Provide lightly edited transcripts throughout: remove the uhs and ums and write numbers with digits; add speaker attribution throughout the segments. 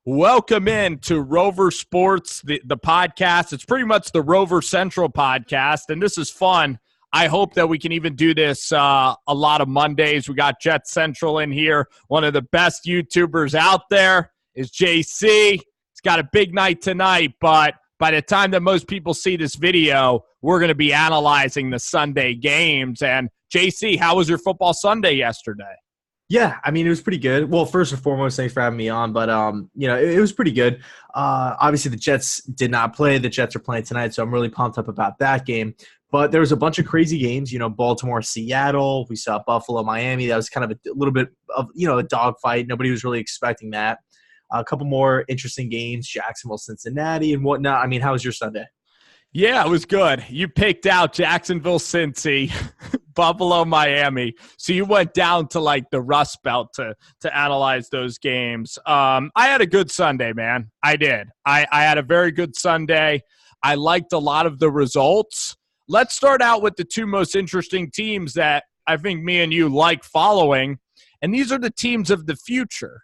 Speaker 1: Welcome in to Rover Sports, the podcast. It's pretty much the Rover Central podcast, and this is fun. I hope that we can even do this a lot of Mondays. We got Jetscentral in here. One of the best YouTubers out there is JC. He's got a big night tonight, but by the time that most people see this video, we're going to be analyzing the Sunday games. And JC, how was your football Sunday yesterday?
Speaker 2: Yeah, I mean, it was pretty good. Well, first and foremost, thanks for having me on. But, it was pretty good. Obviously, the Jets did not play. The Jets are playing tonight, so I'm really pumped up about that game. But there was a bunch of crazy games, Baltimore, Seattle. We saw Buffalo, Miami. That was kind of a little bit of, a dogfight. Nobody was really expecting that. A couple more interesting games, Jacksonville, Cincinnati, and whatnot. I mean, how was your Sunday?
Speaker 1: Yeah, it was good. You picked out Jacksonville, Cincy, Buffalo, Miami. So you went down to like the Rust Belt to analyze those games. I had a good Sunday, man. I did. I had a very good Sunday. I liked a lot of the results. Let's start out with the two most interesting teams that I think me and you like following. And these are the teams of the future.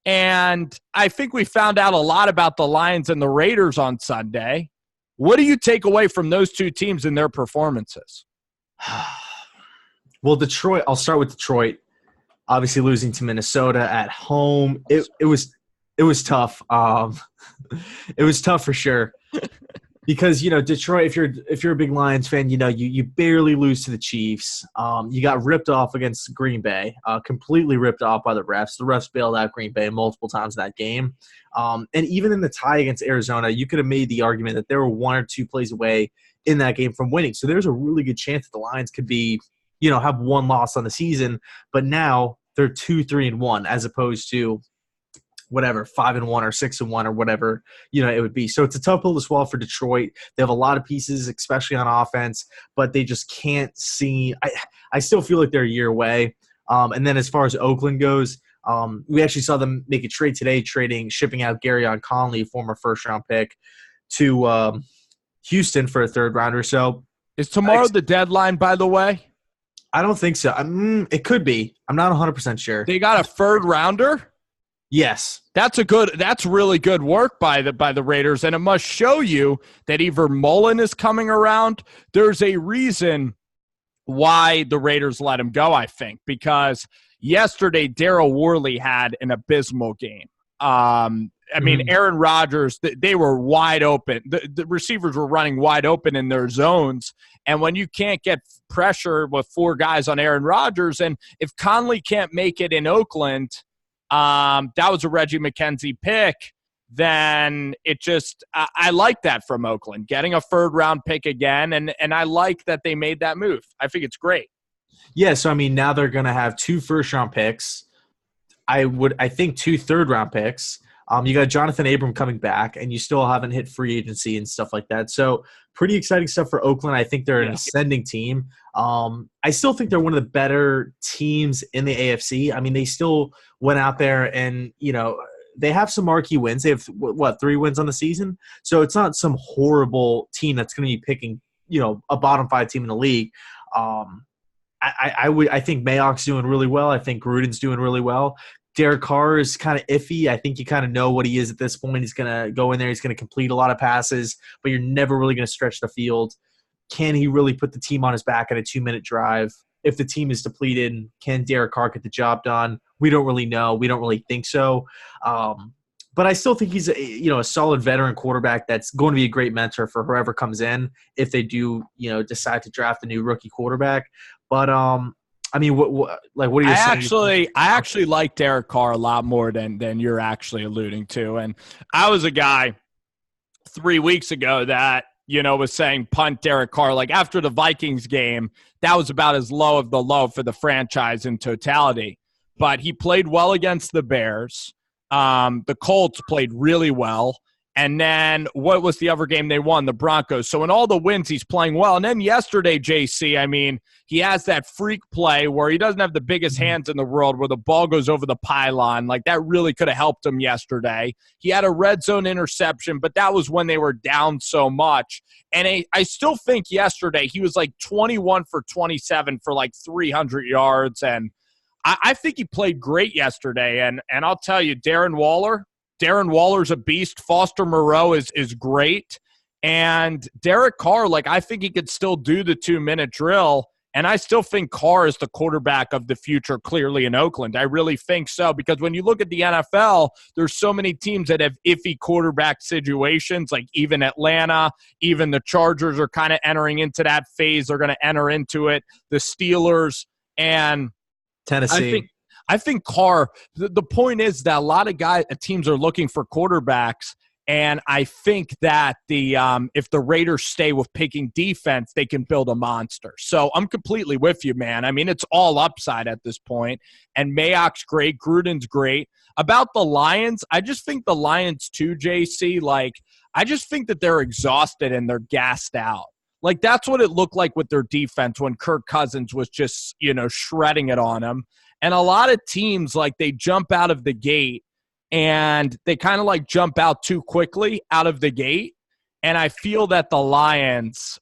Speaker 1: And I think we found out a lot about the Lions and the Raiders on Sunday. What do you take away from those two teams and their performances?
Speaker 2: Well, Detroit, I'll start with Detroit. Obviously losing to Minnesota at home. It was tough. It was tough for sure. Because, Detroit, if you're a big Lions fan, you barely lose to the Chiefs. You got ripped off against Green Bay, completely ripped off by the refs. The refs bailed out Green Bay multiple times in that game. And even in the tie against Arizona, you could have made the argument that there were one or two plays away in that game from winning. So there's a really good chance that the Lions could be, have one loss on the season. But now they're 2-3-1 as opposed to whatever, 5-1 or 6-1 or whatever, it would be. So it's a tough pill to swallow for Detroit. They have a lot of pieces, especially on offense, but they just can't see. I still feel like they're a year away. And then as far as Oakland goes, we actually saw them make a trade today, shipping out Garyon Conley, former first-round pick, to Houston for a third-rounder. So
Speaker 1: is tomorrow the deadline, by the way?
Speaker 2: I don't think so. It could be. I'm not 100% sure.
Speaker 1: They got a third-rounder?
Speaker 2: Yes.
Speaker 1: That's really good work by the Raiders, and it must show you that either Mullen is coming around. There's a reason why the Raiders let him go, I think, because yesterday Darryl Worley had an abysmal game. Aaron Rodgers, they were wide open. The receivers were running wide open in their zones, and when you can't get pressure with four guys on Aaron Rodgers, and if Conley can't make it in Oakland, that was a Reggie McKenzie pick, then it just I like that from Oakland, getting a third-round pick again, and I like that they made that move. I think it's great.
Speaker 2: Yeah, so, now they're going to have 2 first-round picks. I think 2 third-round picks. You got Jonathan Abram coming back, and you still haven't hit free agency and stuff like that. So pretty exciting stuff for Oakland. I think they're an ascending team. I still think they're one of the better teams in the AFC. They still went out there and, they have some marquee wins. They have, 3 wins on the season? So it's not some horrible team that's going to be picking, a bottom 5 team in the league. I think Mayock's doing really well. I think Gruden's doing really well. Derek Carr is kind of iffy. I think you kind of know what he is at this point. He's going to go in there. He's going to complete a lot of passes, but you're never really going to stretch the field. Can he really put the team on his back at a 2-minute drive? If the team is depleted, can Derek Carr get the job done? We don't really know. We don't really think so. But I still think he's a solid veteran quarterback that's going to be a great mentor for whoever comes in if they do, decide to draft a new rookie quarterback. But what do you say?
Speaker 1: I actually like Derek Carr a lot more than you're actually alluding to. And I was a guy 3 weeks ago that, was saying punt Derek Carr. Like after the Vikings game, that was about as low of the low for the franchise in totality. But he played well against the Bears. The Colts played really well. And then what was the other game they won? The Broncos. So in all the wins, he's playing well. And then yesterday, JC, he has that freak play where he doesn't have the biggest hands in the world where the ball goes over the pylon. Like that really could have helped him yesterday. He had a red zone interception, but that was when they were down so much. And I still think yesterday he was like 21 for 27 for like 300 yards. And I think he played great yesterday. And I'll tell you, Darren Waller Darren Waller's a beast. Foster Moreau is great. And Derek Carr, like, I think he could still do the 2-minute drill. And I still think Carr is the quarterback of the future clearly in Oakland. I really think so, because when you look at the NFL, there's so many teams that have iffy quarterback situations, like even Atlanta, even the Chargers are kind of entering into that phase. They're going to enter into it. The Steelers and
Speaker 2: Tennessee.
Speaker 1: I think Carr, the point is that a lot of teams are looking for quarterbacks. And I think that if the Raiders stay with picking defense, they can build a monster. So I'm completely with you, man. I mean, it's all upside at this point. And Mayock's great. Gruden's great. About the Lions, I just think the Lions too, JC, like, I just think that they're exhausted and they're gassed out. Like, that's what it looked like with their defense when Kirk Cousins was just, shredding it on them. And a lot of teams, like, they jump out of the gate and they kind of like jump out too quickly out of the gate. And I feel that the Lions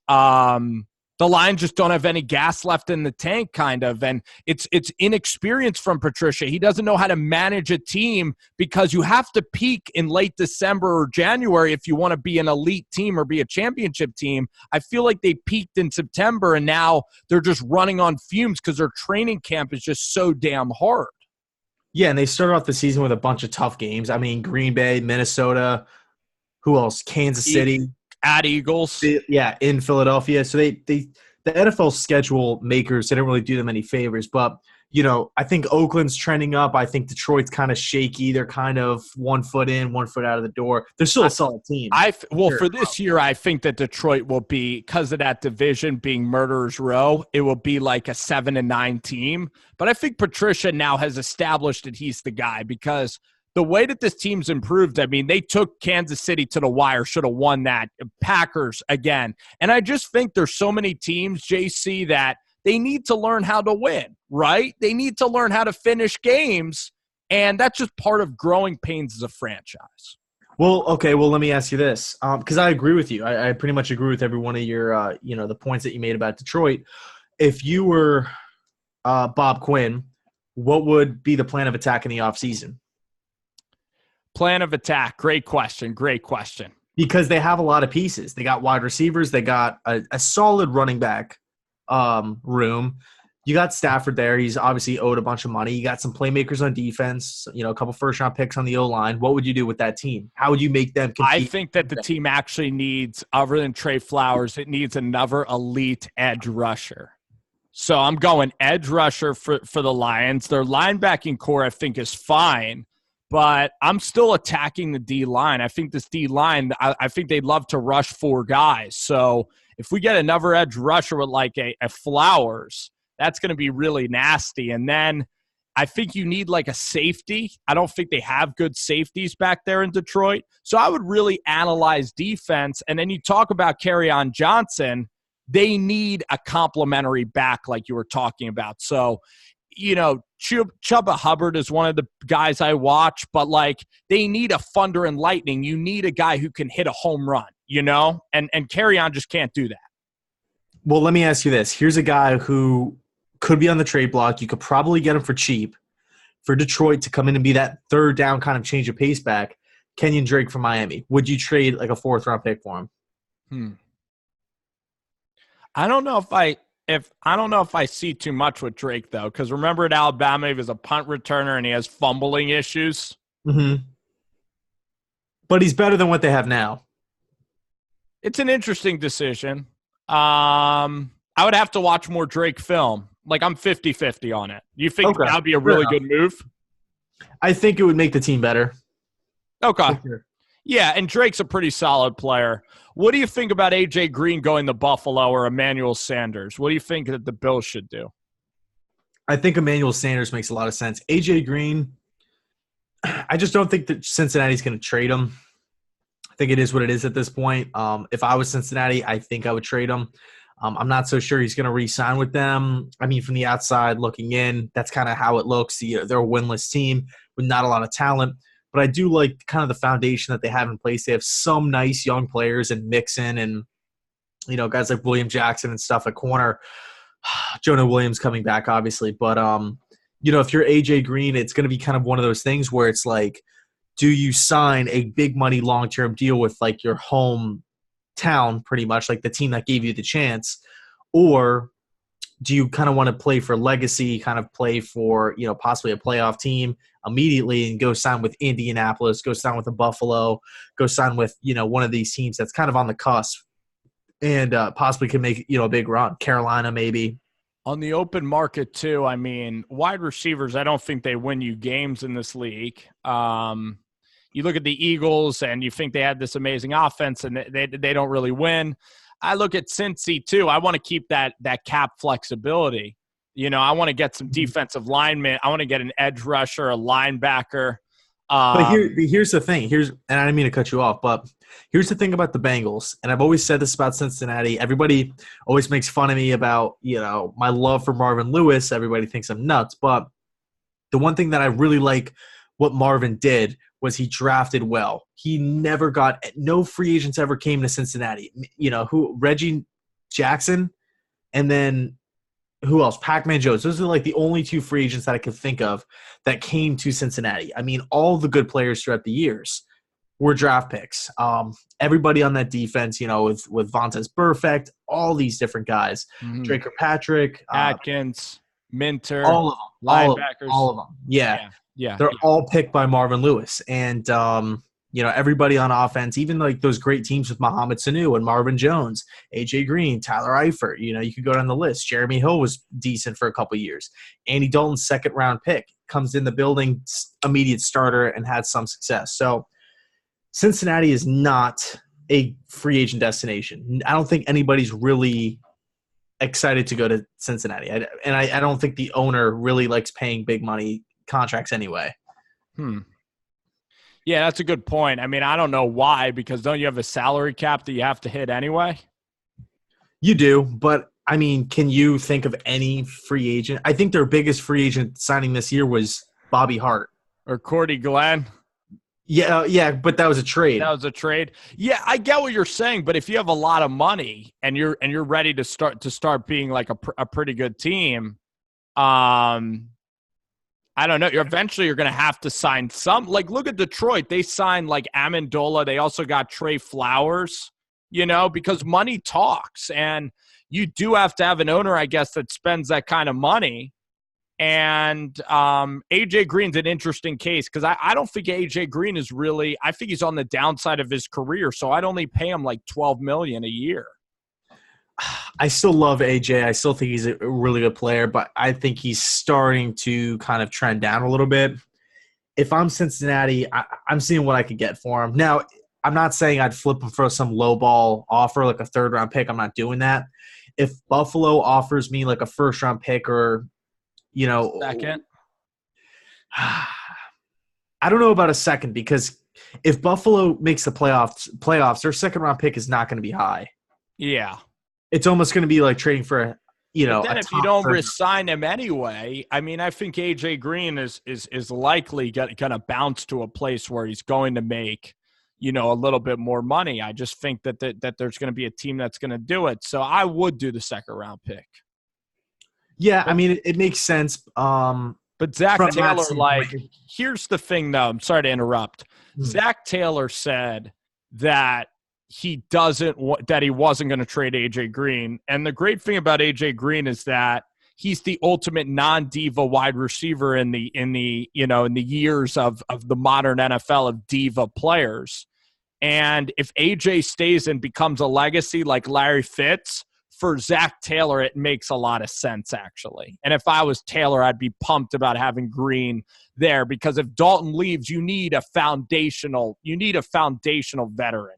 Speaker 1: just don't have any gas left in the tank, kind of. And it's inexperience from Patricia. He doesn't know how to manage a team, because you have to peak in late December or January if you want to be an elite team or be a championship team. I feel like they peaked in September and now they're just running on fumes because their training camp is just so damn hard.
Speaker 2: Yeah, and they started off the season with a bunch of tough games. I mean, Green Bay, Minnesota, who else? Kansas City.
Speaker 1: At Eagles.
Speaker 2: Yeah, in Philadelphia. So the NFL schedule makers didn't really do them any favors. But, I think Oakland's trending up. I think Detroit's kind of shaky. They're kind of 1 foot in, 1 foot out of the door. They're still a solid team.
Speaker 1: For this year, I think that Detroit will be, because of that division being Murderer's Row, it will be like a 7-9 team. But I think Patricia now has established that he's the guy, because the way that this team's improved, I mean, they took Kansas City to the wire, should have won that. Packers again. And I just think there's so many teams, JC, that they need to learn how to win, right? They need to learn how to finish games, and that's just part of growing pains as a franchise.
Speaker 2: Well, okay, let me ask you this, because I agree with you. I pretty much agree with every one of your, the points that you made about Detroit. If you were Bob Quinn, what would be the plan of attack in the offseason?
Speaker 1: Plan of attack. Great question.
Speaker 2: Because they have a lot of pieces. They got wide receivers. They got a solid running back room. You got Stafford there. He's obviously owed a bunch of money. You got some playmakers on defense, a couple first-round picks on the O-line. What would you do with that team? How would you make them compete?
Speaker 1: I think that the team actually needs, other than Trey Flowers, it needs another elite edge rusher. So I'm going edge rusher for the Lions. Their linebacking core, I think, is fine. But I'm still attacking the D-line. I think this D-line, I think they'd love to rush 4 guys. So if we get another edge rusher with like a Flowers, that's going to be really nasty. And then I think you need like a safety. I don't think they have good safeties back there in Detroit. So I would really analyze defense. And then you talk about Kerryon Johnson. They need a complementary back like you were talking about. So, Chuba Hubbard is one of the guys I watch, but like they need a thunder and lightning. You need a guy who can hit a home run, and Kerryon just can't do that.
Speaker 2: Well, let me ask you this. Here's a guy who could be on the trade block. You could probably get him for cheap for Detroit to come in and be that third down kind of change of pace back. Kenyon Drake from Miami. Would you trade like a 4th-round pick for him?
Speaker 1: I don't know if I see too much with Drake, though, because remember at Alabama, he was a punt returner and he has fumbling issues.
Speaker 2: Mm-hmm. But he's better than what they have now.
Speaker 1: It's an interesting decision. I would have to watch more Drake film. Like, I'm 50-50 on it. You think that would be a really good move?
Speaker 2: I think it would make the team better.
Speaker 1: Okay. Sure. Yeah, and Drake's a pretty solid player. What do you think about A.J. Green going to Buffalo or Emmanuel Sanders? What do you think that the Bills should do?
Speaker 2: I think Emmanuel Sanders makes a lot of sense. A.J. Green, I just don't think that Cincinnati's going to trade him. I think it is what it is at this point. If I was Cincinnati, I think I would trade him. I'm not so sure he's going to re-sign with them. I mean, from the outside looking in, that's kind of how it looks. They're a winless team with not a lot of talent. But I do like kind of the foundation that they have in place. They have some nice young players in Mixon and, guys like William Jackson and stuff at corner. Jonah Williams coming back, obviously. But, if you're A.J. Green, it's going to be kind of one of those things where it's like, do you sign a big money long-term deal with like your hometown, pretty much like the team that gave you the chance, or do you kind of want to play for legacy, kind of play for, possibly a playoff team immediately and go sign with Indianapolis, go sign with the Buffalo, go sign with, one of these teams that's kind of on the cusp and possibly can make, a big run. Carolina maybe.
Speaker 1: On the open market too, I mean, wide receivers, I don't think they win you games in this league. You look at the Eagles and you think they had this amazing offense and they don't really win. I look at Cincy too. I want to keep that cap flexibility. I want to get some defensive linemen. I want to get an edge rusher, a linebacker.
Speaker 2: But here's the thing. And I didn't mean to cut you off, but here's the thing about the Bengals. And I've always said this about Cincinnati. Everybody always makes fun of me about, my love for Marvin Lewis. Everybody thinks I'm nuts. But the one thing that I really like what Marvin did was he drafted well. He never got – no free agents ever came to Cincinnati. Reggie Jackson and then who else? Pac-Man Jones. Those are like the only two free agents that I could think of that came to Cincinnati. I mean, all the good players throughout the years were draft picks. Everybody on that defense, with Vontaze Burfict, all these different guys. Drake Patrick.
Speaker 1: Atkins, Minter.
Speaker 2: All of them.
Speaker 1: Linebackers.
Speaker 2: All of them. Yeah. They're all picked by Marvin Lewis. And, everybody on offense, even like those great teams with Mohamed Sanu and Marvin Jones, A.J. Green, Tyler Eifert, you could go down the list. Jeremy Hill was decent for a couple of years. Andy Dalton's second-round pick comes in the building, immediate starter, and had some success. So Cincinnati is not a free agent destination. I don't think anybody's really excited to go to Cincinnati. I don't think the owner really likes paying big money contracts anyway.
Speaker 1: Yeah, that's a good point. I mean, I don't know why, because don't you have a salary cap that you have to hit anyway?
Speaker 2: You do, but I mean, can you think of any free agent? I think their biggest free agent signing this year was Bobby Hart.
Speaker 1: Or Cordy Glenn.
Speaker 2: Yeah, but that was a trade.
Speaker 1: That was a trade. Yeah, I get what you're saying, but if you have a lot of money and you're ready to start being like a pretty good team, I don't know. Eventually, you're going to have to sign some. Like, look at Detroit. They signed, like, Amendola. They also got Trey Flowers, because money talks. And you do have to have an owner, I guess, that spends that kind of money. And A.J. Green's an interesting case because I don't think A.J. Green is really – I think he's on the downside of his career. So I'd only pay him, like, $12 million a year.
Speaker 2: I still love AJ. I still think he's a really good player, but I think he's starting to kind of trend down a little bit. If I'm Cincinnati, I'm seeing what I could get for him. Now, I'm not saying I'd flip him for some lowball offer, like a third-round pick. I'm not doing that. If Buffalo offers me like a first-round pick or,
Speaker 1: second.
Speaker 2: I don't know about a second because if Buffalo makes the playoffs, their second-round pick is not going to be high.
Speaker 1: Yeah.
Speaker 2: It's almost going to be like trading for
Speaker 1: but then if you don't resign him anyway, I mean, I think A.J. Green is likely going to bounce to a place where he's going to make, a little bit more money. I just think that there's going to be a team that's going to do it. So I would do the second round pick.
Speaker 2: Yeah, I mean, it makes sense.
Speaker 1: But Zach Taylor, here's the thing, though. I'm sorry to interrupt. Zach Taylor said that he wasn't going to trade AJ Green. And the great thing about AJ Green is that he's the ultimate non-diva wide receiver in the years of the modern NFL of diva players. And if AJ stays and becomes a legacy like Larry Fitz, for Zach Taylor, it makes a lot of sense, actually. And if I was Taylor, I'd be pumped about having Green there because if Dalton leaves, you need a foundational veteran,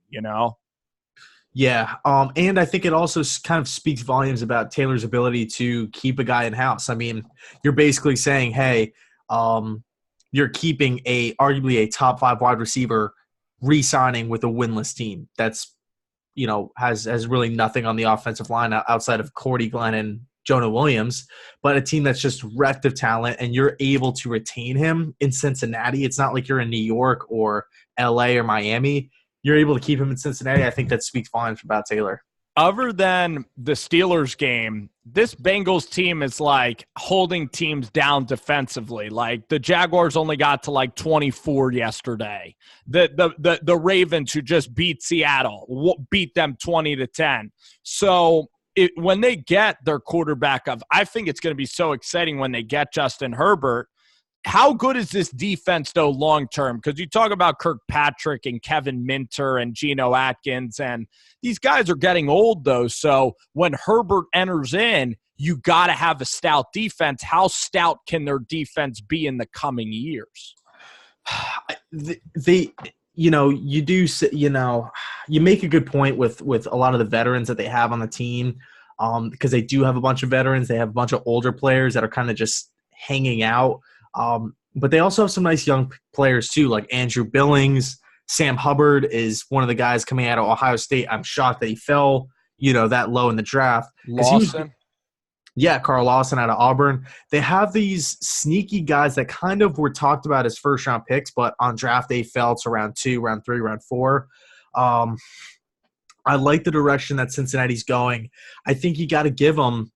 Speaker 2: Yeah, and I think it also kind of speaks volumes about Taylor's ability to keep a guy in-house. I mean, you're basically saying, hey, you're keeping arguably a top 5 wide receiver re-signing with a winless team that's, has really nothing on the offensive line outside of Cordy Glenn and Jonah Williams, but a team that's just wrecked of talent, and you're able to retain him in Cincinnati. It's not like you're in New York or L.A. or Miami. You're able to keep him in Cincinnati. I think that speaks volumes about Taylor.
Speaker 1: Other than the Steelers game, this Bengals team is like holding teams down defensively. Like the Jaguars only got to like 24 yesterday. The Ravens, who just beat Seattle, beat them 20-10. So when they get their quarterback up, I think it's going to be so exciting when they get Justin Herbert. How good is this defense, though, long-term? Because you talk about Kirkpatrick and Kevin Minter and Geno Atkins, and these guys are getting old, though. So when Herbert enters in, you got to have a stout defense. How stout can their defense be in the coming years?
Speaker 2: You make a good point with a lot of the veterans that they have on the team, because they do have a bunch of veterans. They have a bunch of older players that are kind of just hanging out. But they also have some nice young players too, like Andrew Billings. Sam Hubbard is one of the guys coming out of Ohio State. I'm shocked that he fell, that low in the draft.
Speaker 1: Lawson.
Speaker 2: Carl Lawson out of Auburn. They have these sneaky guys that kind of were talked about as first-round picks, but on draft day fell to round 2, round 3, round 4. I like the direction that Cincinnati's going. I think you got to give them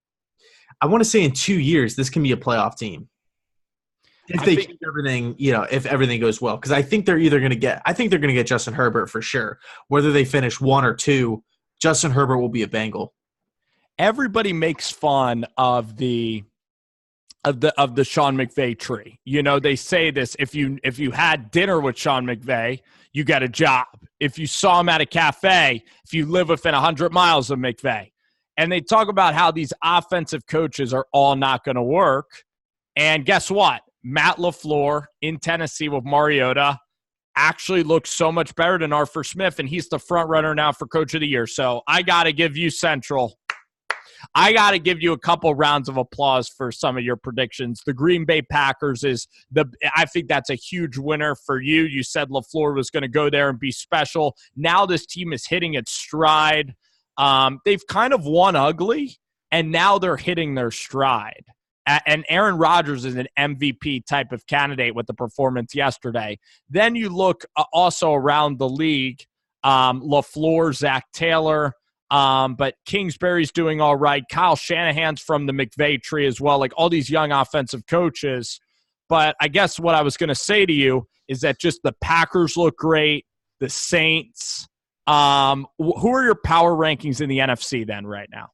Speaker 2: – I want to say in 2 years this can be a playoff team. If they keep everything, if everything goes well, because I think they're going to get Justin Herbert for sure. Whether they finish 1 or 2, Justin Herbert will be a Bengal.
Speaker 1: Everybody makes fun of the Sean McVay tree. They say this: if you had dinner with Sean McVay, you got a job. If you saw him at a cafe, if you live within 100 miles of McVay, and they talk about how these offensive coaches are all not going to work. And guess what? Matt LaFleur in Tennessee with Mariota actually looks so much better than Arthur Smith, and he's the front runner now for Coach of the Year. So I got to give you Central. I got to give you a couple rounds of applause for some of your predictions. The Green Bay Packers I think that's a huge winner for you. You said LaFleur was going to go there and be special. Now this team is hitting its stride. They've kind of won ugly, and now they're hitting their stride. And Aaron Rodgers is an MVP type of candidate with the performance yesterday. Then you look also around the league, LaFleur, Zach Taylor, but Kingsbury's doing all right. Kyle Shanahan's from the McVay tree as well, like all these young offensive coaches. But I guess what I was going to say to you is that just the Packers look great, the Saints. Who are your power rankings in the NFC then right now?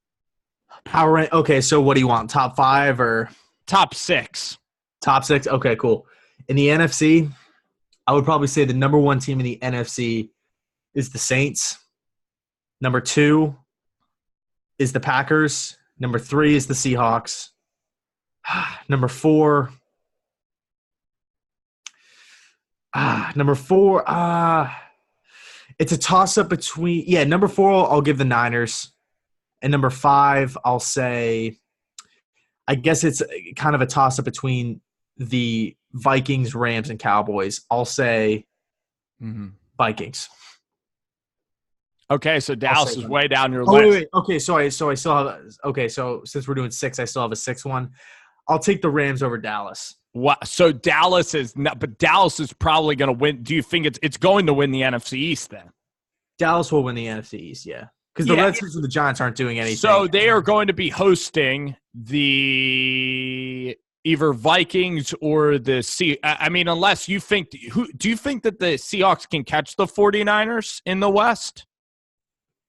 Speaker 2: Okay, so what do you want? Top 5 or
Speaker 1: top 6?
Speaker 2: Top 6. Okay, cool. In the NFC, I would probably say the number 1 team in the NFC is the Saints. Number 2 is the Packers. Number 3 is the Seahawks. Number 4. Number 4. It's a toss-up between – number 4 I'll give the Niners. And number 5, I'll say, I guess it's kind of a toss-up between the Vikings, Rams, and Cowboys. I'll say Vikings.
Speaker 1: Okay, so Dallas is way down your list.
Speaker 2: Wait. Okay, so I still have – okay, so since we're doing 6, I still have a 6th one. I'll take the Rams over Dallas.
Speaker 1: What? So Dallas is not – but Dallas is probably going to win. Do you think it's going to win the NFC East then?
Speaker 2: Dallas will win the NFC East, yeah. Because the Redskins and the Giants aren't doing anything.
Speaker 1: So they are going to be hosting the either Vikings or the I mean, unless you think – do you think that the Seahawks can catch the 49ers in the West?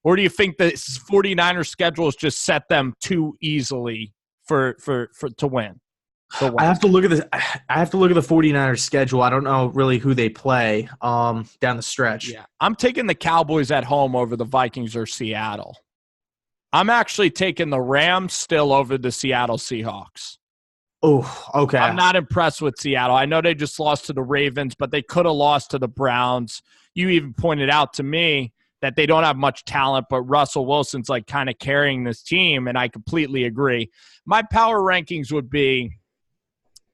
Speaker 1: Or do you think the 49ers schedule is just set them too easily to win?
Speaker 2: I have to look at the 49ers schedule. I don't know really who they play down the stretch.
Speaker 1: Yeah. I'm taking the Cowboys at home over the Vikings or Seattle. I'm actually taking the Rams still over the Seattle Seahawks.
Speaker 2: Oh, okay.
Speaker 1: I'm not impressed with Seattle. I know they just lost to the Ravens, but they could have lost to the Browns. You even pointed out to me that they don't have much talent, but Russell Wilson's like kind of carrying this team, and I completely agree. My power rankings would be,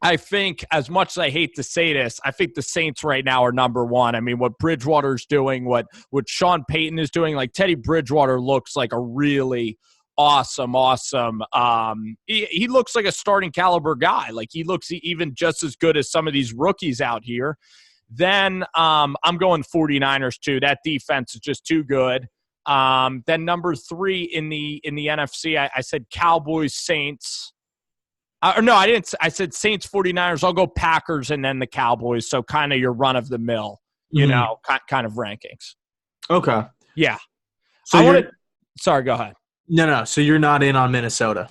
Speaker 1: I think, as much as I hate to say this, I think the Saints right now are number 1. I mean, what Bridgewater's doing, what Sean Payton is doing, like Teddy Bridgewater looks like a really awesome. He looks like a starting caliber guy. Like he looks even just as good as some of these rookies out here. Then I'm going 49ers too. That defense is just too good. Then number 3 in the NFC, I said Cowboys, Saints. Or no, I didn't. I said Saints, 49ers. I'll go Packers and then the Cowboys. So kind of your run of the mill, kind of rankings.
Speaker 2: Okay.
Speaker 1: Yeah.
Speaker 2: So
Speaker 1: sorry, go ahead.
Speaker 2: No. So you're not in on Minnesota.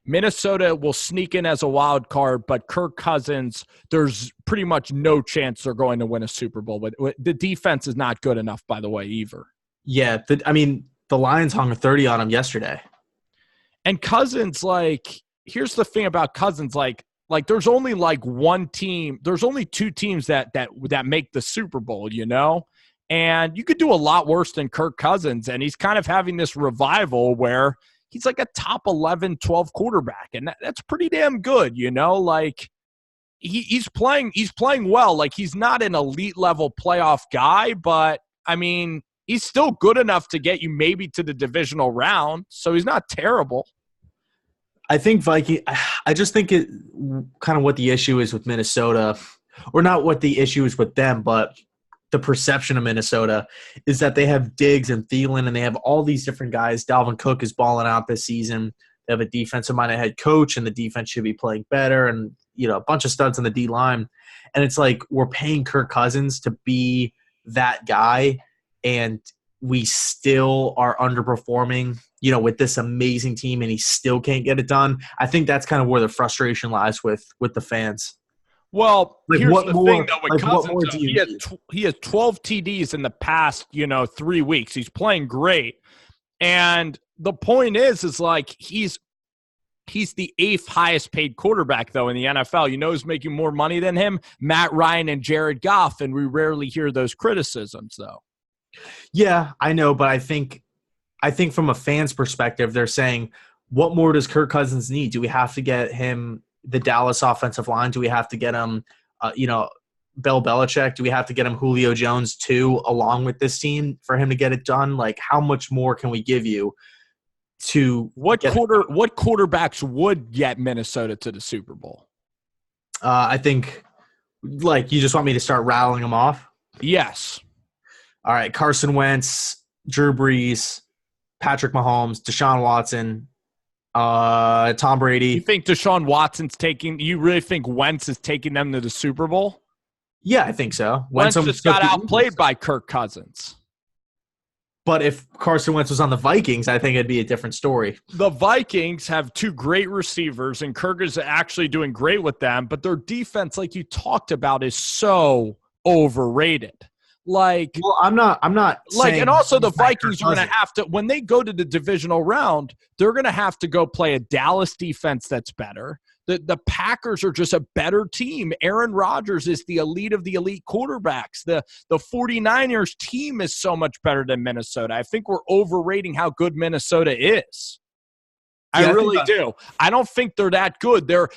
Speaker 1: Minnesota will sneak in as a wild card, but Kirk Cousins, there's pretty much no chance they're going to win a Super Bowl. But the defense is not good enough, by the way, either.
Speaker 2: Yeah. The Lions hung a 30 on him yesterday.
Speaker 1: And Cousins, here's the thing about Cousins, there's only one team, there's only 2 teams that make the Super Bowl, and you could do a lot worse than Kirk Cousins, and he's kind of having this revival where he's like a top 11, 12 quarterback, and that's pretty damn good, he's playing well. He's not an elite level playoff guy, but I mean, he's still good enough to get you maybe to the divisional round, so he's not terrible.
Speaker 2: I think I just think it kind of what the issue is with Minnesota, or not what the issue is with them, but the perception of Minnesota is that they have Diggs and Thielen, and they have all these different guys. Dalvin Cook is balling out this season. They have a defensive-minded head coach, and the defense should be playing better, and a bunch of studs on the D-line. And it's like we're paying Kirk Cousins to be that guy, and we still are underperforming, with this amazing team, and he still can't get it done. I think that's kind of where the frustration lies with the fans.
Speaker 1: Well, here's the thing, though, with Cousins,
Speaker 2: he
Speaker 1: has 12 TDs in the past, 3 weeks. He's playing great. And the point is he's the 8th highest paid quarterback, though, in the NFL. Who's making more money than him? Matt Ryan and Jared Goff, and we rarely hear those criticisms, though.
Speaker 2: Yeah, I know, but I think from a fan's perspective, they're saying, what more does Kirk Cousins need? Do we have to get him the Dallas offensive line? Do we have to get him, Bill Belichick? Do we have to get him Julio Jones too, along with this team for him to get it done? How much more can we give you to
Speaker 1: what quarterbacks would get Minnesota to the Super Bowl?
Speaker 2: I think, you just want me to start rattling them off?
Speaker 1: Yes.
Speaker 2: All right, Carson Wentz, Drew Brees, Patrick Mahomes, Deshaun Watson, Tom Brady.
Speaker 1: You think Deshaun Watson's you really think Wentz is taking them to the Super Bowl?
Speaker 2: Yeah, I think so.
Speaker 1: Wentz just got outplayed by Kirk Cousins.
Speaker 2: But if Carson Wentz was on the Vikings, I think it'd be a different story.
Speaker 1: The Vikings have 2 great receivers, and Kirk is actually doing great with them, but their defense, like you talked about, is so overrated.
Speaker 2: Well, I'm not
Speaker 1: and also the Vikings are going to have to, when they go to the divisional round, they're going to have to go play a Dallas defense that's better. The Packers are just a better team. Aaron Rodgers is the elite of the elite quarterbacks. The 49ers team is so much better than Minnesota. I think we're overrating how good Minnesota is. I really do. I don't think they're that good. They're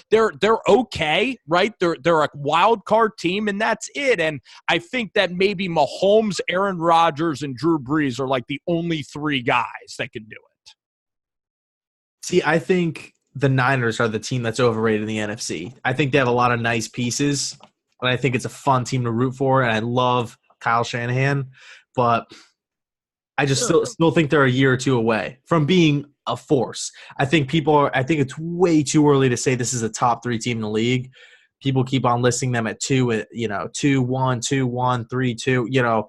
Speaker 1: okay, right? They're a wild card team, and that's it. And I think that maybe Mahomes, Aaron Rodgers, and Drew Brees are the only 3 guys that can do it.
Speaker 2: See, I think the Niners are the team that's overrated in the NFC. I think they have a lot of nice pieces, and I think it's a fun team to root for, and I love Kyle Shanahan, but I just still think they're a year or 2 away from being a force. I think it's way too early to say this is a top 3 team in the league. People keep on listing them at 2, 2-1, 2-1, 3-2.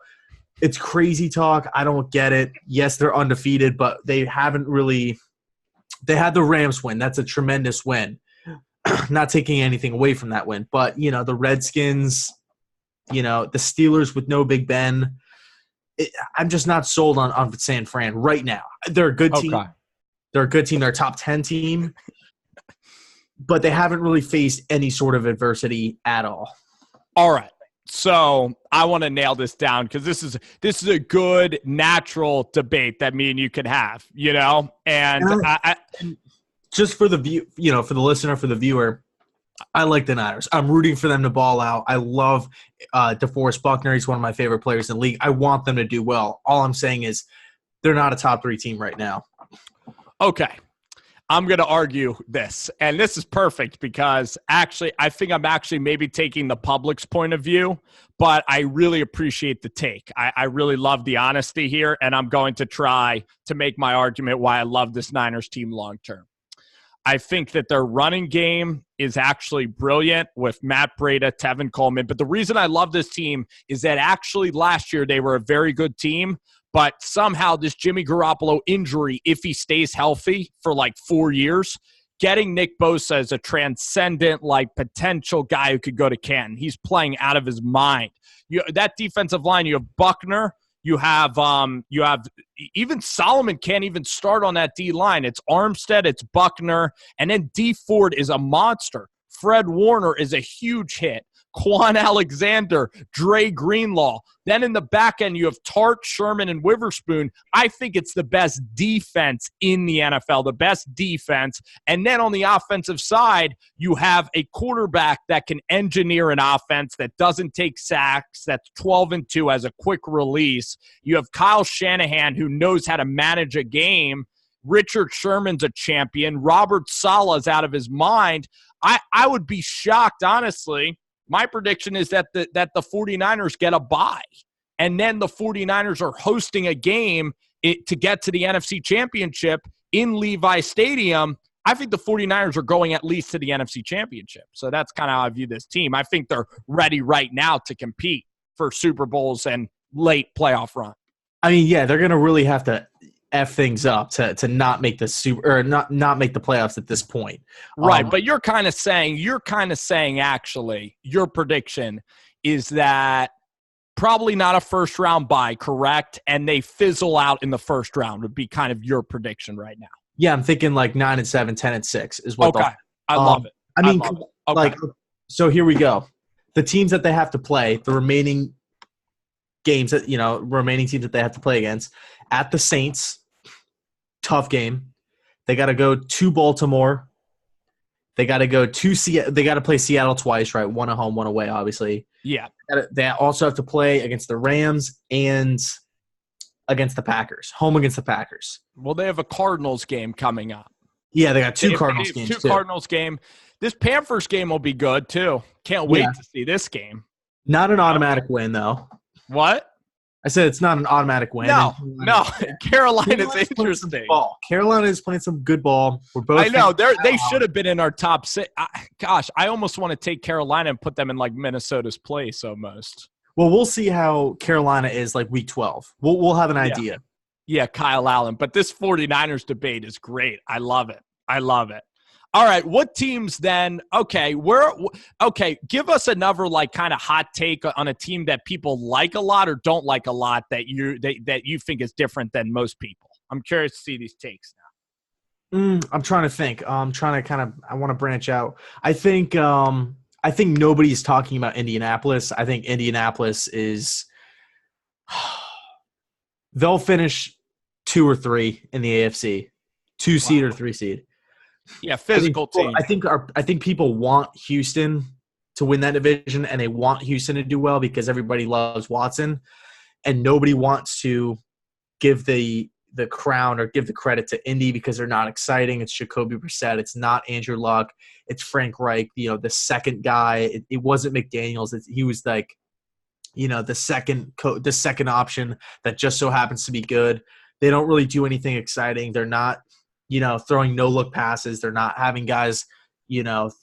Speaker 2: It's crazy talk. I don't get it. Yes, they're undefeated, but they haven't really – they had the Rams win. That's a tremendous win. Not taking anything away from that win. But, the Redskins, the Steelers with no Big Ben, I'm just not sold on San Fran right now. They're a good team. They're a good team. They're a top 10 team. But they haven't really faced any sort of adversity at all.
Speaker 1: All right. So I want to nail this down because this is a good natural debate that me and you can have, And I
Speaker 2: just for the view, for the listener, for the viewer, I like the Niners. I'm rooting for them to ball out. I love DeForest Buckner. He's one of my favorite players in the league. I want them to do well. All I'm saying is they're not a top 3 team right now.
Speaker 1: Okay. I'm going to argue this, and this is perfect because actually I think I'm actually maybe taking the public's point of view, but I really appreciate the take. I really love the honesty here, and I'm going to try to make my argument why I love this Niners team long term. I think that their running game is actually brilliant with Matt Breida, Tevin Coleman. But the reason I love this team is that actually last year they were a very good team, but somehow this Jimmy Garoppolo injury, if he stays healthy for like 4 years, getting Nick Bosa as a transcendent, like potential guy who could go to Canton. He's playing out of his mind. That defensive line, you have Buckner. You have even Solomon can't even start on that D line. It's Armstead, it's Buckner, and then D Ford is a monster. Fred Warner is a huge hit. Quan Alexander, Dre Greenlaw. Then in the back end, you have Tart, Sherman, and Witherspoon. I think it's the best defense in the NFL, the best defense. And then on the offensive side, you have a quarterback that can engineer an offense that doesn't take sacks, that's 12-2, has a quick release. You have Kyle Shanahan, who knows how to manage a game. Richard Sherman's a champion. Robert Sala's out of his mind. I would be shocked, honestly. My prediction is that the 49ers get a bye, and then the 49ers are hosting a game to get to the NFC Championship in Levi Stadium. I think the 49ers are going at least to the NFC Championship. So that's kind of how I view this team. I think they're ready right now to compete for Super Bowls and late playoff run.
Speaker 2: I mean, yeah, they're going to really have to F things up to not make the not make the playoffs at this point.
Speaker 1: Right, but you're kind of saying actually your prediction is that probably not a first round bye, correct? And they fizzle out in the first round would be kind of your prediction right now.
Speaker 2: Yeah, I'm thinking like 9-7, 10-6 is what.
Speaker 1: Okay, I love it.
Speaker 2: I mean,
Speaker 1: Okay.
Speaker 2: So here we go. The teams that they have to play, the remaining games that remaining teams that they have to play against at the Saints. Tough game. They got to go to Baltimore. They got to go to they got to play Seattle twice, right? One at home, one away, obviously.
Speaker 1: Yeah.
Speaker 2: They also have to play against the Rams and against the Packers. Home against the Packers.
Speaker 1: Well, they have a Cardinals game coming up.
Speaker 2: Yeah, they got two Cardinals games.
Speaker 1: Two Cardinals game. This Panthers game will be good too. Can't wait to see this game.
Speaker 2: Not an automatic win though.
Speaker 1: What?
Speaker 2: I said it's not an automatic win.
Speaker 1: No. Carolina's interesting.
Speaker 2: Carolina is playing some good ball. We're both.
Speaker 1: I know they should have been in our top six. Gosh, I almost want to take Carolina and put them in like Minnesota's place almost.
Speaker 2: Well, we'll see how Carolina is like week 12. We'll have an idea.
Speaker 1: Yeah, Kyle Allen. But this 49ers debate is great. I love it. All right, what teams then? Okay, give us another like kind of hot take on a team that people like a lot or don't like a lot that you think is different than most people. I'm curious to see these takes now.
Speaker 2: I'm trying to think. I want to branch out. I think nobody's talking about Indianapolis. I think Indianapolis is they'll finish 2 or 3 in the AFC, 2 seed or 3 seed.
Speaker 1: Yeah, physical team.
Speaker 2: I think people want Houston to win that division, and they want Houston to do well because everybody loves Watson, and nobody wants to give the crown or give the credit to Indy because they're not exciting. It's Jacoby Brissett. It's not Andrew Luck. It's Frank Reich. The second guy. It wasn't McDaniels. He was like, the second option that just so happens to be good. They don't really do anything exciting. They're not. Throwing no-look passes. They're not having guys,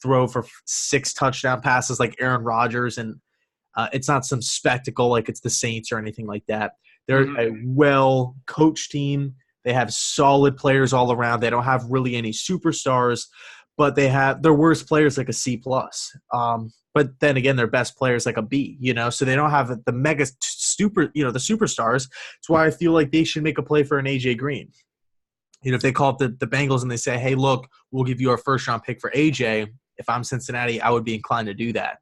Speaker 2: throw for 6 touchdown passes like Aaron Rodgers, and it's not some spectacle like it's the Saints or anything like that. They're a well-coached team. They have solid players all around. They don't have really any superstars, but they have their worst players like a C+. But then again, their best players like a B, so they don't have the mega the superstars. That's why I feel like they should make a play for an AJ Green. If they call up the Bengals and they say, hey, look, we'll give you our first-round pick for AJ, if I'm Cincinnati, I would be inclined to do that.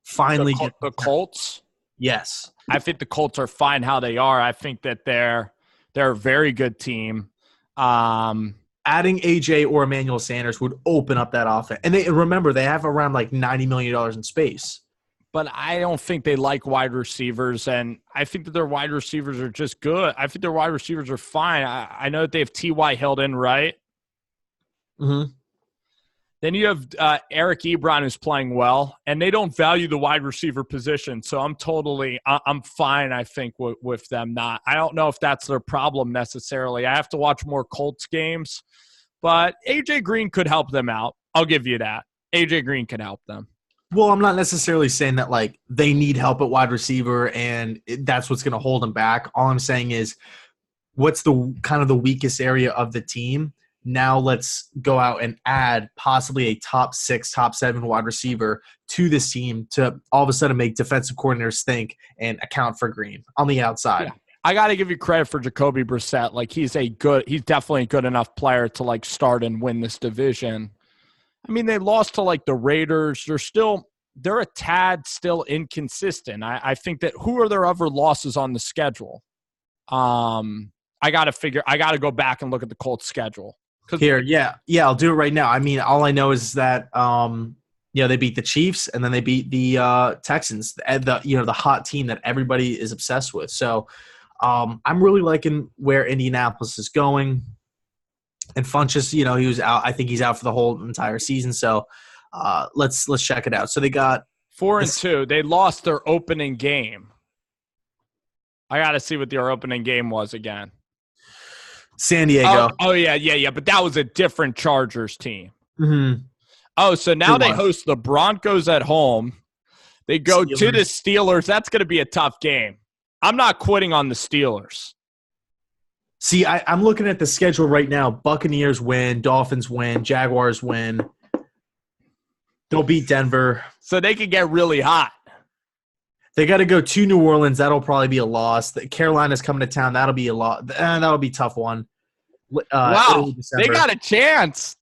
Speaker 2: Finally get
Speaker 1: the Colts?
Speaker 2: Yes.
Speaker 1: I think the Colts are fine how they are. I think that they're a very good team.
Speaker 2: Adding AJ or Emmanuel Sanders would open up that offense. And remember, they have around like $90 million in space.
Speaker 1: But I don't think they like wide receivers, and I think that their wide receivers are just good. I think their wide receivers are fine. I know that they have T.Y. Hilton, right?
Speaker 2: Mm-hmm.
Speaker 1: Then you have Eric Ebron who's playing well, and they don't value the wide receiver position. So I'm fine, I think, with them not. I don't know if that's their problem necessarily. I have to watch more Colts games, but A.J. Green could help them out. I'll give you that. A.J. Green could help them.
Speaker 2: Well, I'm not necessarily saying that like they need help at wide receiver and that's what's going to hold them back. All I'm saying is what's the kind of the weakest area of the team. Now let's go out and add possibly a top 6, top 7 wide receiver to this team to all of a sudden make defensive coordinators think and account for Green on the outside.
Speaker 1: Yeah. I got to give you credit for Jacoby Brissett. Like he's definitely a good enough player to like start and win this division. I mean, they lost to like the Raiders. They're a tad still inconsistent. I think that who are their other losses on the schedule? I got to go back and look at the Colts schedule.
Speaker 2: I'll do it right now. I mean, all I know is that they beat the Chiefs and then they beat the Texans, the hot team that everybody is obsessed with. So I'm really liking where Indianapolis is going. And Funchess, he was out. I think he's out for the whole entire season. So let's check it out. So they got
Speaker 1: 4-2. They lost their opening game. I got to see what their opening game was again.
Speaker 2: San Diego.
Speaker 1: Oh yeah. But that was a different Chargers team.
Speaker 2: Mm-hmm.
Speaker 1: Oh, so now they host the Broncos at home. They go to the Steelers. That's going to be a tough game. I'm not quitting on the Steelers.
Speaker 2: See, I'm looking at the schedule right now. Buccaneers win, Dolphins win, Jaguars win. They'll beat Denver.
Speaker 1: So they could get really hot.
Speaker 2: They got to go to New Orleans. That'll probably be a loss. Carolina's coming to town. That'll be a loss. That'll be a tough one.
Speaker 1: Wow, they got a chance.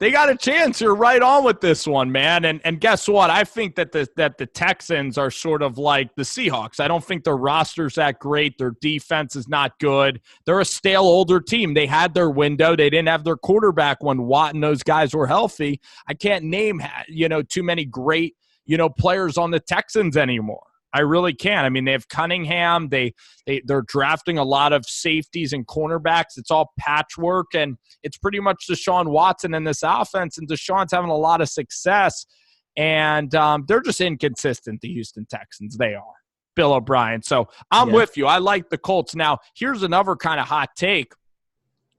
Speaker 1: You're right on with this one, man. And guess what? I think that the Texans are sort of like the Seahawks. I don't think their roster's that great. Their defense is not good. They're a stale, older team. They had their window. They didn't have their quarterback when Watt and those guys were healthy. I can't name too many great players on the Texans anymore. I really can't. I mean, they have Cunningham. They're drafting a lot of safeties and cornerbacks. It's all patchwork, and it's pretty much Deshaun Watson in this offense, and Deshaun's having a lot of success, and they're just inconsistent, the Houston Texans. They are. Bill O'Brien. So I'm with you. I like the Colts. Now, here's another kind of hot take.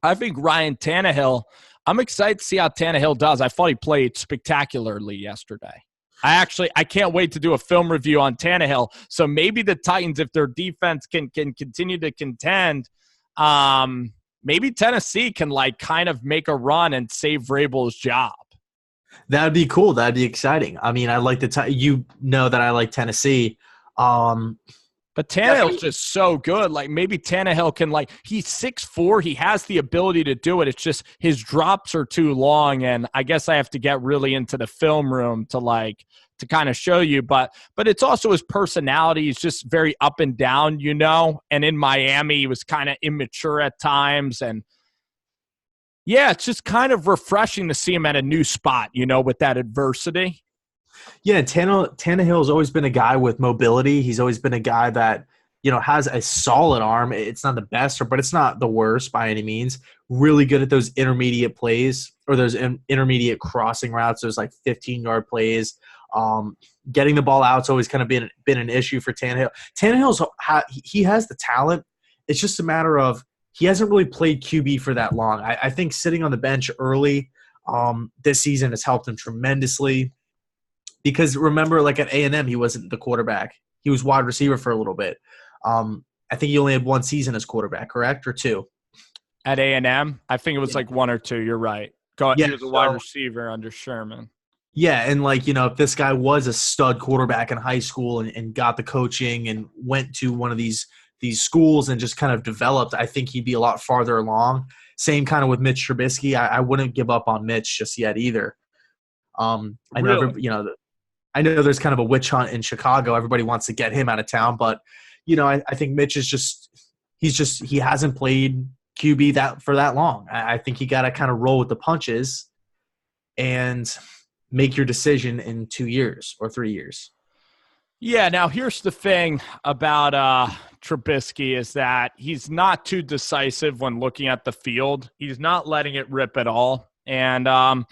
Speaker 1: I think Ryan Tannehill, I'm excited to see how Tannehill does. I thought he played spectacularly yesterday. I can't wait to do a film review on Tannehill. So maybe the Titans, if their defense can continue to contend, maybe Tennessee can like kind of make a run and save Vrabel's job.
Speaker 2: That'd be cool. That'd be exciting. I mean, I like that I like Tennessee.
Speaker 1: But Tannehill's just so good. Like maybe Tannehill can he's 6'4". He has the ability to do it. It's just his drops are too long. And I guess I have to get really into the film room to kind of show you. But it's also his personality. He's just very up and down, And in Miami, he was kind of immature at times. And yeah, it's just kind of refreshing to see him at a new spot, with that adversity.
Speaker 2: Yeah, Tannehill's always been a guy with mobility. He's always been a guy that, has a solid arm. It's not the best, but it's not the worst by any means. Really good at those intermediate plays or those intermediate crossing routes, those 15-yard plays. Getting the ball out's always kind of been an issue for Tannehill. He has the talent. It's just a matter of he hasn't really played QB for that long. I think sitting on the bench early this season has helped him tremendously. Because remember, at A&M, he wasn't the quarterback. He was wide receiver for a little bit. I think he only had one season as quarterback, correct, or two?
Speaker 1: At A&M? I think it was 1 or 2. You're right. He was a wide receiver under Sherman.
Speaker 2: Yeah, and if this guy was a stud quarterback in high school and got the coaching and went to one of these schools and just kind of developed, I think he'd be a lot farther along. Same kind of with Mitch Trubisky. I wouldn't give up on Mitch just yet either. I know there's kind of a witch hunt in Chicago. Everybody wants to get him out of town, but I think Mitch is he hasn't played QB for that long. I think you got to kind of roll with the punches and make your decision in 2 years or 3 years.
Speaker 1: Yeah. Now here's the thing about Trubisky is that he's not too decisive when looking at the field. He's not letting it rip at all. And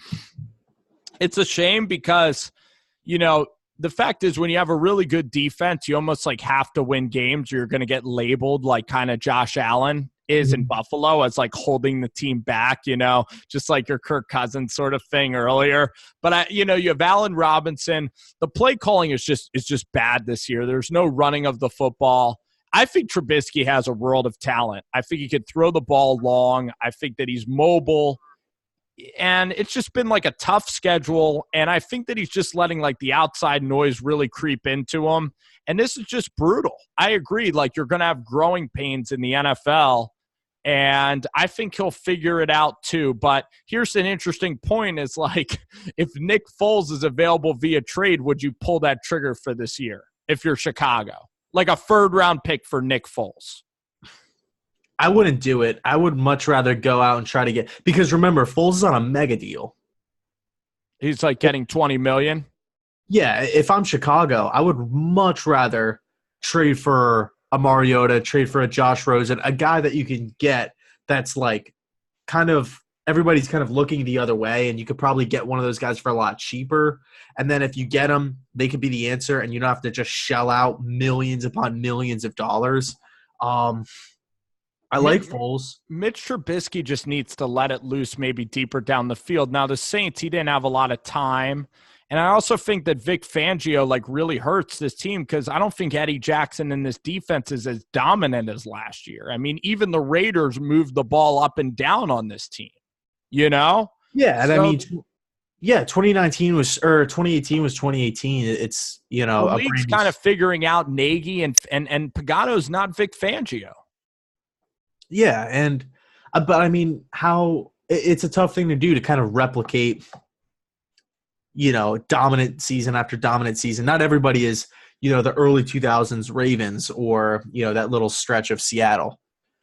Speaker 1: it's a shame because, the fact is when you have a really good defense, you almost like have to win games. You're going to get labeled like kind of Josh Allen is in Buffalo as like holding the team back, just like your Kirk Cousins sort of thing earlier. But you have Allen Robinson. The play calling is just bad this year. There's no running of the football. I think Trubisky has a world of talent. I think he could throw the ball long. I think that he's mobile. And it's just been like a tough schedule. And I think that he's just letting like the outside noise really creep into him. And this is just brutal. I agree. Like you're going to have growing pains in the NFL. And I think he'll figure it out too. But here's an interesting point is like, if Nick Foles is available via trade, would you pull that trigger for this year if you're Chicago? Like a third-round pick for Nick Foles.
Speaker 2: I wouldn't do it. I would much rather go out and try to get – because remember, Foles is on a mega deal.
Speaker 1: He's like getting $20 million?
Speaker 2: Yeah, if I'm Chicago, I would much rather trade for a Mariota, trade for a Josh Rosen, a guy that you can get that's like kind of – everybody's kind of looking the other way, and you could probably get one of those guys for a lot cheaper. And then if you get them, they could be the answer, and you don't have to just shell out millions upon millions of dollars. I like Foles.
Speaker 1: Mitch Trubisky just needs to let it loose maybe deeper down the field. Now, the Saints, he didn't have a lot of time. And I also think that Vic Fangio, like, really hurts this team because I don't think Eddie Jackson in this defense is as dominant as last year. I mean, even the Raiders moved the ball up and down on this team,
Speaker 2: Yeah, and so, I mean, 2018 was 2018. It's,
Speaker 1: the league's kind of figuring out Nagy and Pagano's not Vic Fangio.
Speaker 2: Yeah, and but I mean, it's a tough thing to do to kind of replicate, dominant season after dominant season. Not everybody is, the early 2000s Ravens or, that little stretch of Seattle.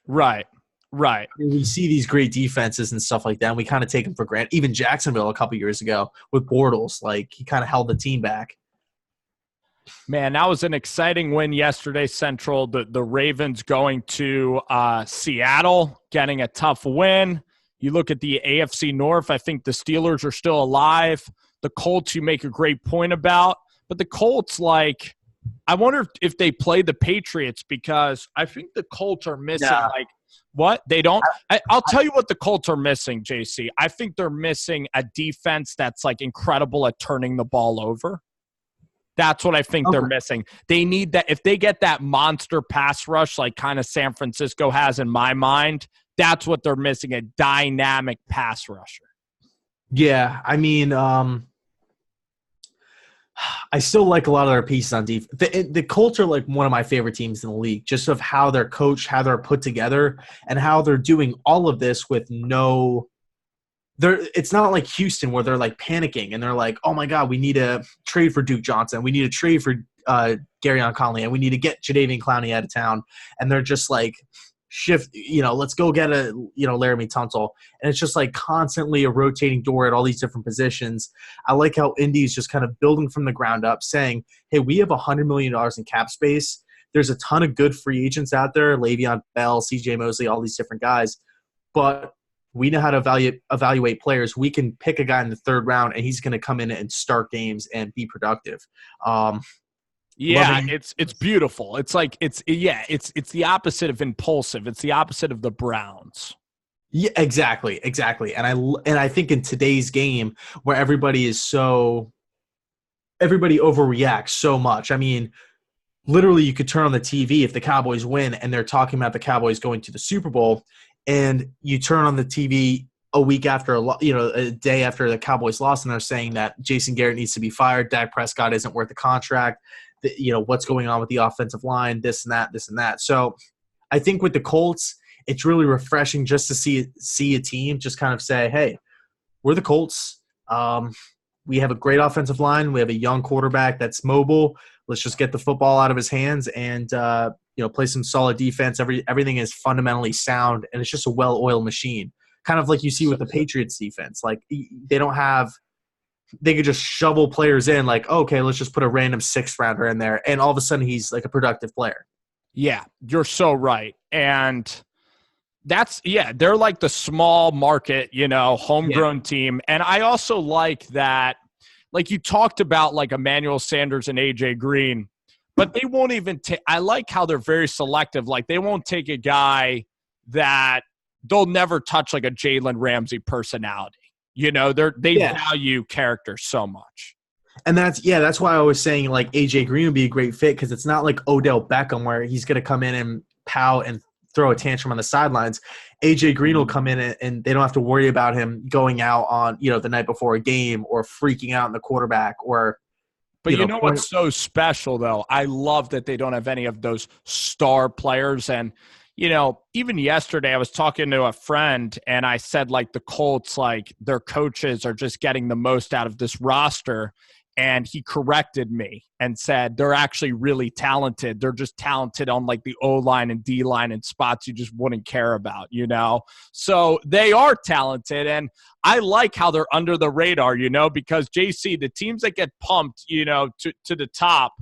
Speaker 1: Right.
Speaker 2: We see these great defenses and stuff like that, and we kind of take them for granted. Even Jacksonville a couple years ago with Bortles, like he kind of held the team back.
Speaker 1: Man, that was an exciting win yesterday, Central. The Ravens going to Seattle, getting a tough win. You look at the AFC North, I think the Steelers are still alive. The Colts, you make a great point about. But the Colts, like, I wonder if they play the Patriots because I think the Colts are missing, what? They don't? I'll tell you what the Colts are missing, JC. I think they're missing a defense that's, like, incredible at turning the ball over. That's what I think they're missing. They need that. If they get that monster pass rush like kind of San Francisco has in my mind, that's what they're missing, a dynamic pass rusher.
Speaker 2: Yeah, I mean, I still like a lot of their pieces on defense. The Colts are like one of my favorite teams in the league, just of how they're coached, how they're put together, and how they're doing all of this with no – it's not like Houston where they're like panicking and they're like, oh my God, we need to trade for Duke Johnson. We need to trade for Garyon Conley, and we need to get Jadeveon Clowney out of town. And they're just like let's go get Laramie Tunsil. And it's just like constantly a rotating door at all these different positions. I like how Indy's just kind of building from the ground up saying, hey, we have $100 million in cap space. There's a ton of good free agents out there, Le'Veon Bell, CJ Mosley, all these different guys. But we know how to evaluate players. We can pick a guy in the third round, and he's going to come in and start games and be productive.
Speaker 1: It's beautiful. It's like it's the opposite of impulsive. It's the opposite of the Browns.
Speaker 2: Yeah, exactly. And I think in today's game where everybody overreacts so much. I mean, literally, you could turn on the TV if the Cowboys win, and they're talking about the Cowboys going to the Super Bowl. And you turn on the TV a week after a day after the Cowboys lost, and they're saying that Jason Garrett needs to be fired, Dak Prescott isn't worth the contract, what's going on with the offensive line, this and that. So I think with the Colts, it's really refreshing just to see a team just kind of say, hey, we're the Colts. We have a great offensive line. We have a young quarterback that's mobile. Let's just get the football out of his hands and play some solid defense. Everything is fundamentally sound, and it's just a well-oiled machine. Kind of like you see with the Patriots defense. Like they could just shovel players in like, okay, let's just put a random sixth rounder in there. And all of a sudden he's like a productive player.
Speaker 1: Yeah, you're so right. And they're like the small market, homegrown
Speaker 2: Yeah.
Speaker 1: team. And I also like that, like you talked about like Emmanuel Sanders and AJ Green, but they won't even take, I like how they're very selective. Like they won't take a guy that they'll never touch, like a Jalen Ramsey personality. They
Speaker 2: Yeah.
Speaker 1: value character so much.
Speaker 2: And that's why I was saying like AJ Green would be a great fit, because it's not like Odell Beckham where he's going to come in and pout and throw a tantrum on the sidelines. AJ Green will come in and they don't have to worry about him going out on, the night before a game or freaking out in the quarterback or.
Speaker 1: But you know what's so special, though? I love that they don't have any of those star players. And, even yesterday I was talking to a friend and I said, like, the Colts, like, their coaches are just getting the most out of this roster. And he corrected me and said they're actually really talented. They're just talented on like the O-line and D-line and spots you just wouldn't care about, So they are talented. And I like how they're under the radar, because JC, the teams that get pumped, to the top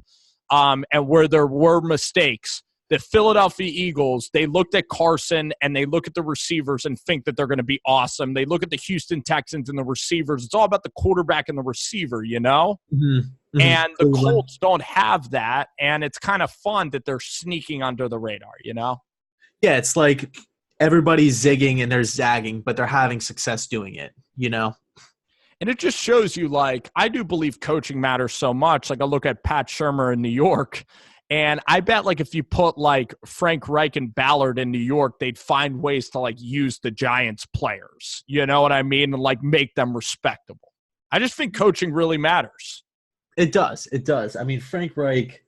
Speaker 1: and where there were mistakes, the Philadelphia Eagles, they looked at Carson and they look at the receivers and think that they're going to be awesome. They look at the Houston Texans and the receivers. It's all about the quarterback and the receiver,
Speaker 2: Mm-hmm. Mm-hmm.
Speaker 1: And the Colts don't have that, and it's kind of fun that they're sneaking under the radar,
Speaker 2: Yeah, it's like everybody's zigging and they're zagging, but they're having success doing it,
Speaker 1: And it just shows you, like, I do believe coaching matters so much. Like, I look at Pat Shurmur in New York, and I bet, like, if you put, like, Frank Reich and Ballard in New York, they'd find ways to, like, use the Giants players. You know what I mean? And, like, make them respectable. I just think coaching really matters.
Speaker 2: It does. It does. I mean, Frank Reich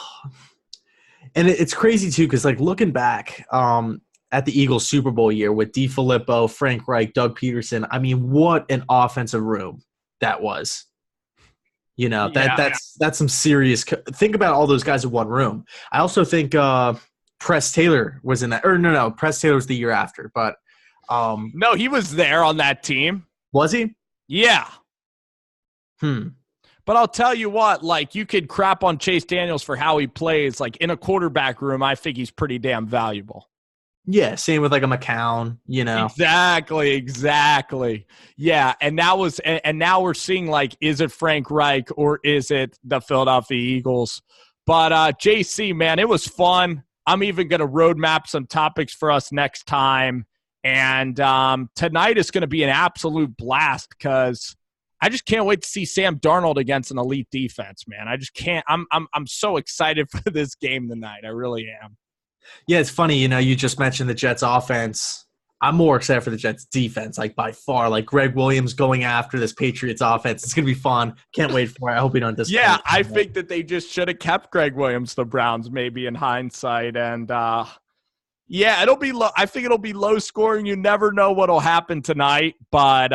Speaker 2: – and it's crazy, too, because, like, looking back at the Eagles Super Bowl year with DeFilippo, Frank Reich, Doug Peterson, I mean, what an offensive room that was. That's some serious – think about all those guys in one room. I also think Press Taylor was in that – or no, Press Taylor was the year after. But
Speaker 1: no, he was there on that team.
Speaker 2: Was he?
Speaker 1: Yeah. But I'll tell you what, like, you could crap on Chase Daniels for how he plays. Like, in a quarterback room, I think he's pretty damn valuable.
Speaker 2: Yeah, same with like a McCown,
Speaker 1: Exactly. Yeah, and now we're seeing, like, is it Frank Reich or is it the Philadelphia Eagles? But JC, man, it was fun. I'm even going to roadmap some topics for us next time. And tonight is going to be an absolute blast because I just can't wait to see Sam Darnold against an elite defense, man. I just can't. I'm so excited for this game tonight. I really am.
Speaker 2: Yeah, it's funny, you just mentioned the Jets offense. I'm more excited for the Jets defense, like by far. Like Greg Williams going after this Patriots offense. It's going to be fun. Can't wait for it. I hope we don't disappoint.
Speaker 1: Yeah, I think that they just should have kept Greg Williams, the Browns, maybe in hindsight. And yeah, it'll be low. I think it'll be low scoring. You never know what'll happen tonight. But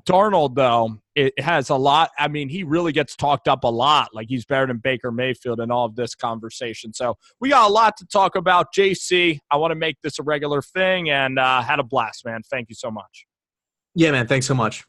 Speaker 1: Darnold, though, it has a lot. I mean, he really gets talked up a lot. Like, he's better than Baker Mayfield in all of this conversation. So we got a lot to talk about. JC, I want to make this a regular thing, and had a blast, man. Thank you so much.
Speaker 2: Yeah, man. Thanks so much.